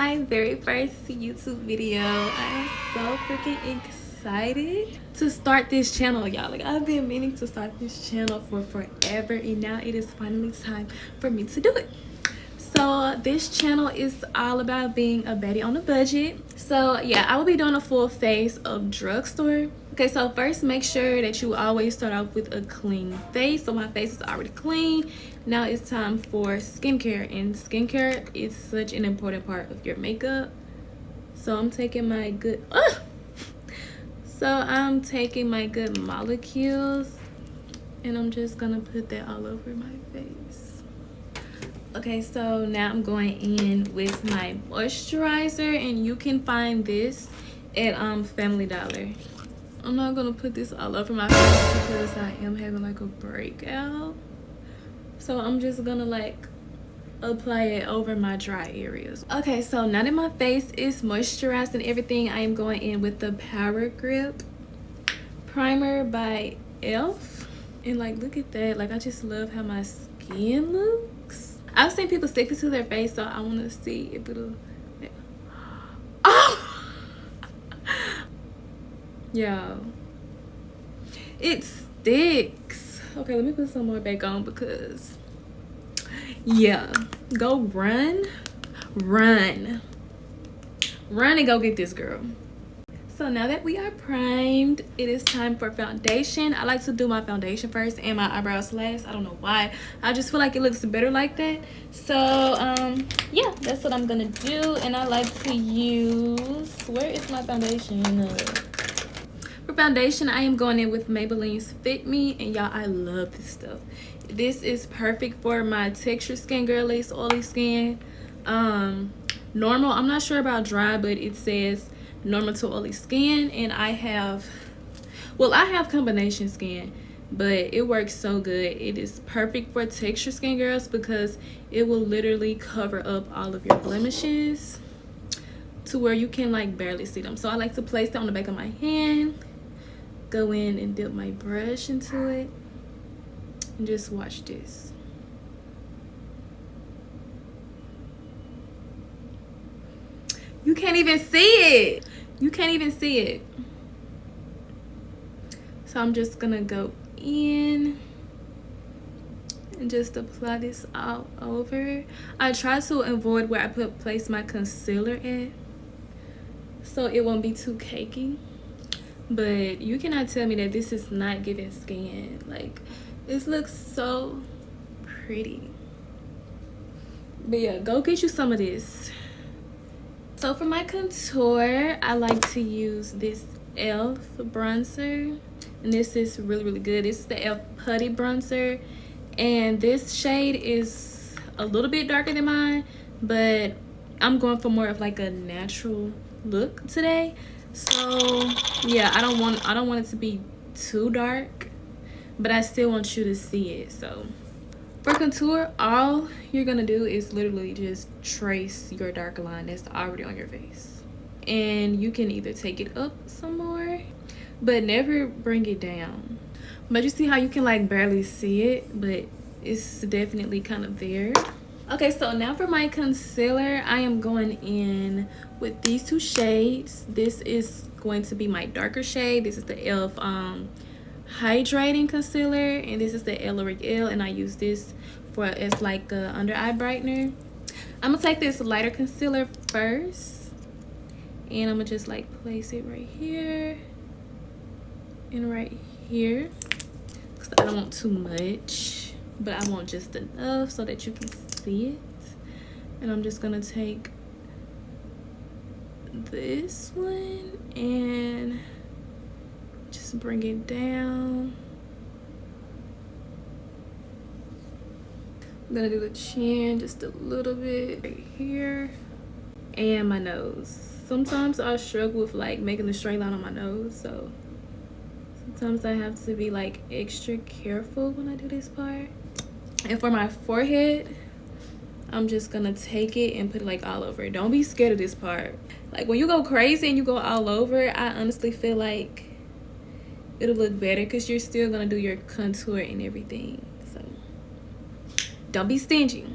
my very first YouTube video. I am so freaking excited to start this channel, y'all. Like, I've been meaning to start this channel for forever, and now it is finally time for me to do it. So this channel is all about being a baddie on a budget. So yeah, I will be doing a full face of Drugstore. Okay, so first make sure that you always start off with a clean face. So my face is already clean. Now it's time for skincare, and skincare is such an important part of your makeup. So I'm taking my good molecules, and I'm just gonna put that all over my face. Okay, so now I'm going in with my moisturizer, and you can find this at Family Dollar. I'm not gonna put this all over my face because I am having like a breakout. So I'm just gonna like apply it over my dry areas. Okay, so now that my face is moisturized and everything, I am going in with the Power Grip primer by e.l.f. And like, look at that. Like, I just love how my skin looks. I've seen people stick it to their face, so I want to see if it'll... Oh! Yo. It sticks. Okay, let me put some more back on because... yeah. Go run and go get this, girl. So now that we are primed, it is time for foundation. I like to do my foundation first and my eyebrows last. I don't know why. I just feel like it looks better like that. So yeah, that's what I'm gonna do. And I like to use, where is my foundation? For foundation, I am going in with Maybelline's Fit Me, and y'all, I love this stuff. This is perfect for my textured skin, girlies, oily skin, normal. I'm not sure about dry, but it says normal to oily skin, and I have combination skin, but it works so good. It is perfect for textured skin, girls, because it will literally cover up all of your blemishes to where you can like barely see them. So I like to place it on the back of my hand, go in and dip my brush into it, and just watch this. You can't even see it. You can't even see it. So I'm just gonna go in and just apply this all over. I try to avoid where I place my concealer at, so it won't be too cakey. But you cannot tell me that this is not giving skin. Like, this looks so pretty. But yeah, go get you some of this. So for my contour, I like to use this e.l.f. bronzer, and this is really good. This is the e.l.f. Putty bronzer, and this shade is a little bit darker than mine, but I'm going for more of like a natural look today. So yeah, I don't want it to be too dark, but I still want you to see it. So for contour, all you're gonna do is literally just trace your dark line that's already on your face, and you can either take it up some more, but never bring it down. But you see how you can like barely see it, but it's definitely kind of there. Okay, so now for my concealer, I am going in with these two shades. This is going to be my darker shade. This is the e.l.f. hydrating concealer, and this is the L'Oreal, and I use this for as like a under eye brightener. I'm gonna take this lighter concealer first, and I'm gonna just like place it right here and right here, because I don't want too much, but I want just enough so that you can see it. And I'm just gonna take this one and just bring it down. I'm gonna do the chin just a little bit right here, and my nose. Sometimes I struggle with like making the straight line on my nose, so sometimes I have to be like extra careful when I do this part. And for my forehead, I'm just gonna take it and put it like all over. Don't be scared of this part. Like, when you go crazy and you go all over, I honestly feel like it'll look better because you're still gonna do your contour and everything. So don't be stingy.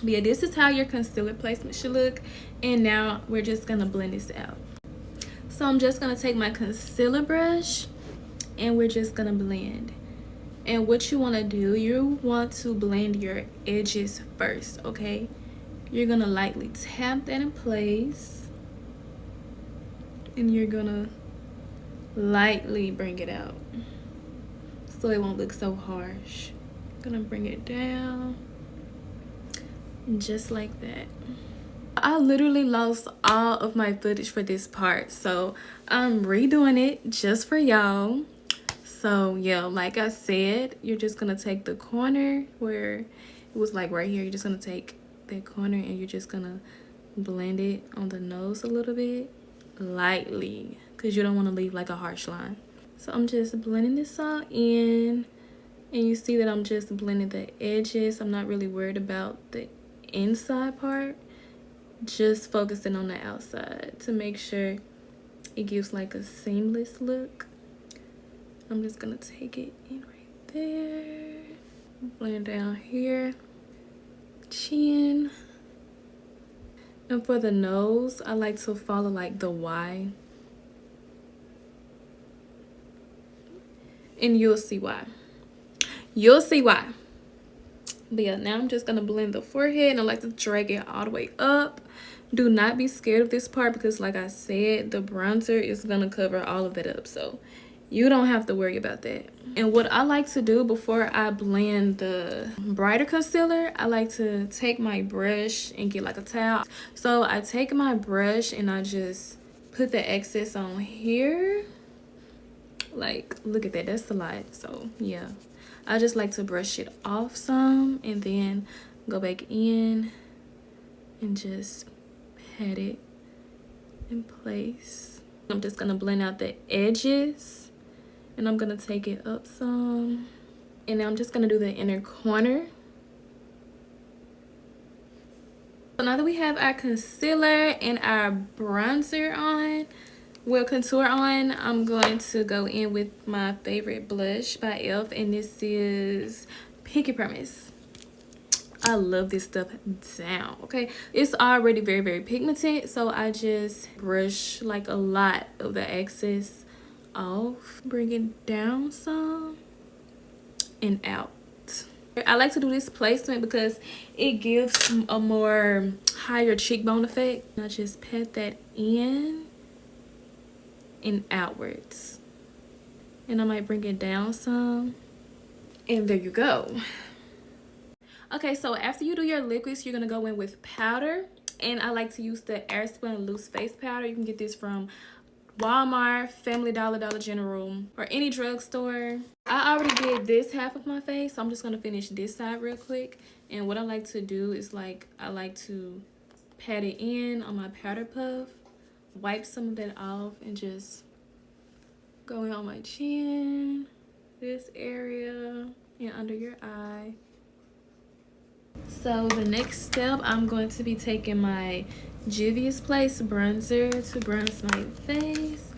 But yeah, this is how your concealer placement should look. And now we're just gonna blend this out. So I'm just gonna take my concealer brush and we're just gonna blend. And what you want to do, you want to blend your edges first, okay? You're gonna lightly tap that in place and you're gonna lightly bring it out so it won't look so harsh. Gonna bring it down just like that. I literally lost all of my footage for this part, so I'm redoing it just for y'all. So yeah, like I said, you're just gonna take the corner where it was like right here. You're just gonna take that corner and you're just gonna blend it on the nose a little bit lightly because you don't want to leave like a harsh line. So I'm just blending this all in, and you see that I'm just blending the edges. I'm not really worried about the inside part, just focusing on the outside to make sure it gives like a seamless look. I'm just gonna take it in right there, blend down here, chin. And for the nose, I like to follow like the Y. And you'll see why. You'll see why. But yeah, now I'm just gonna blend the forehead, and I like to drag it all the way up. Do not be scared of this part because like I said, the bronzer is gonna cover all of that up. So you don't have to worry about that. And what I like to do before I blend the brighter concealer, I like to take my brush and get like a towel. So I take my brush and I just put the excess on here. Like, look at that, that's a lot. So yeah, I just like to brush it off some and then go back in and just pat it in place. I'm just gonna blend out the edges. And I'm gonna take it up some. And now I'm just gonna do the inner corner. So now that we have our concealer and our bronzer on, well, contour on, I'm going to go in with my favorite blush by e.l.f. And this is Pinky Promise. I love this stuff down, okay? It's already very, very pigmented. So I just brush like a lot of the excess off, bring it down some and out. I like to do this placement because it gives a more higher cheekbone effect. I just pat that in and outwards, and I might bring it down some, and there you go. Okay, so after you do your liquids, you're gonna go in with powder, and I like to use the Airspun loose face powder. You can get this from Walmart, Family Dollar, Dollar General, or any drugstore. I already did this half of my face, so I'm just gonna finish this side real quick. And what I like to do is like, I like to pat it in on my powder puff, wipe some of that off, and just go in on my chin, this area, and under your eye. So the next step, I'm going to be taking my Juvia's Place bronzer to bronze my face.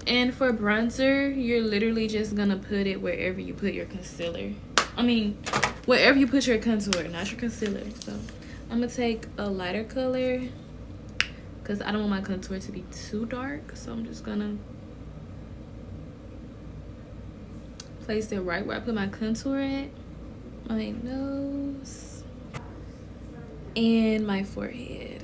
And for bronzer, you're literally just gonna put it wherever you put your concealer. I mean, wherever you put your contour, not your concealer. So I'm gonna take a lighter color because I don't want my contour to be too dark. So I'm just gonna place it right where I put my contour at, my nose, and my forehead.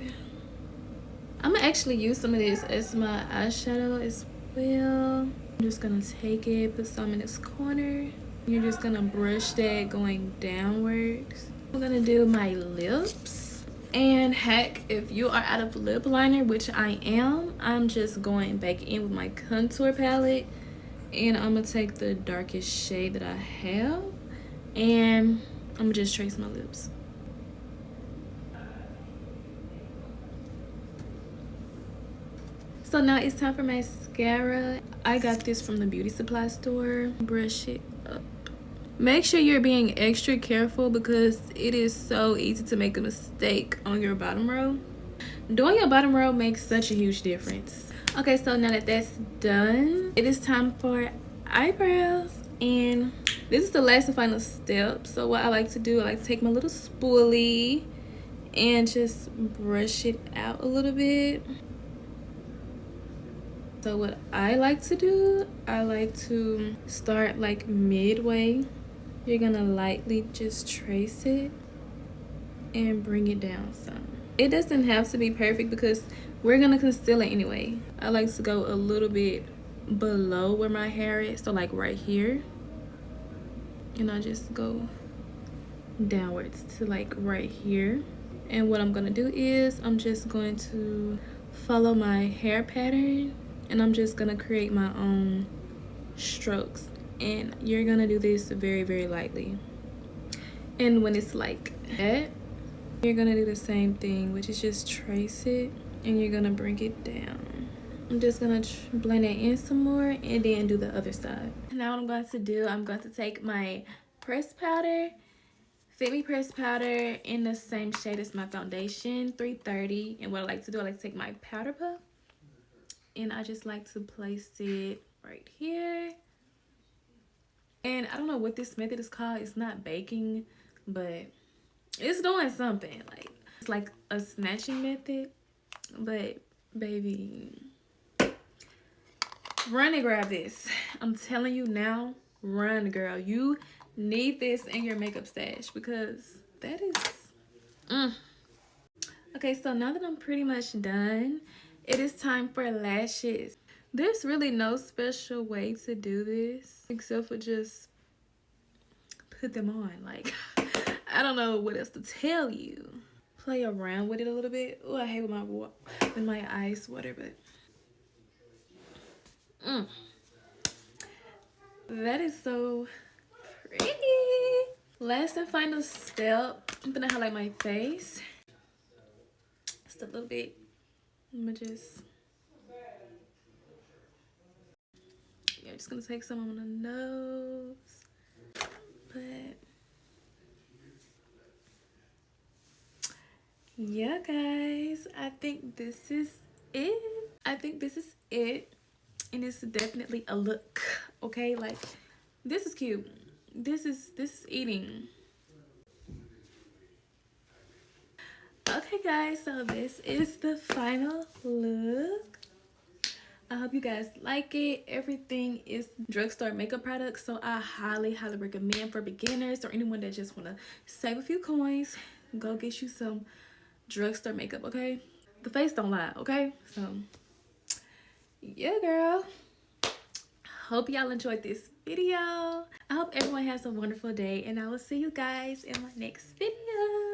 I'm gonna actually use some of this as my eyeshadow as well. I'm just gonna take it, put some in this corner. You're just gonna brush that going downwards. I'm gonna do my lips. And heck, if you are out of lip liner, which I am, I'm just going back in with my contour palette. And I'm gonna take the darkest shade that I have. And I'm gonna just trace my lips. So now it's time for mascara. I got this from the beauty supply store. Brush it up. Make sure you're being extra careful because it is so easy to make a mistake on your bottom row. Doing your bottom row makes such a huge difference. Okay, so now that that's done, it is time for eyebrows. And this is the last and final step. So what I like to do, I like to take my little spoolie and just brush it out a little bit. So what I like to do, I like to start like midway. You're gonna lightly just trace it and bring it down some. It doesn't have to be perfect because we're gonna conceal it anyway. I like to go a little bit below where my hair is, so like right here. And I just go downwards to like right here. And what I'm gonna do is I'm just going to follow my hair pattern, and I'm just gonna create my own strokes, and you're gonna do this very, very lightly. And when it's like that, you're gonna do the same thing, which is just trace it and you're gonna bring it down. I'm just gonna blend it in some more and then do the other side. Now what I'm going to do, I'm going to take my pressed powder, Fit Me pressed powder in the same shade as my foundation, 330. And what I like to do, I like to take my powder puff and I just like to place it right here. And I don't know what this method is called. It's not baking, but it's doing something. Like, it's like a snatching method. But baby, run and grab this. I'm telling you now, run, girl. You need this in your makeup stash because that is Okay, so now that I'm pretty much done, it is time for lashes. There's really no special way to do this except for just put them on. Like, I don't know what else to tell you. Play around with it a little bit. Oh, I hate with my ice water, but that is so pretty. Last and final step, I'm gonna highlight my face just a little bit. I'm just gonna take some on the nose, but yeah, guys, I think this is it. And it's definitely a look. Okay, like, this is cute. This is eating. Okay, guys, so this is the final look. I hope you guys like it. Everything is drugstore makeup products, so I highly recommend for beginners or anyone that just want to save a few coins. Go get you some drugstore makeup, okay? The face don't lie, okay? So yeah, girl, hope y'all enjoyed this video. I hope everyone has a wonderful day, and I will see you guys in my next video.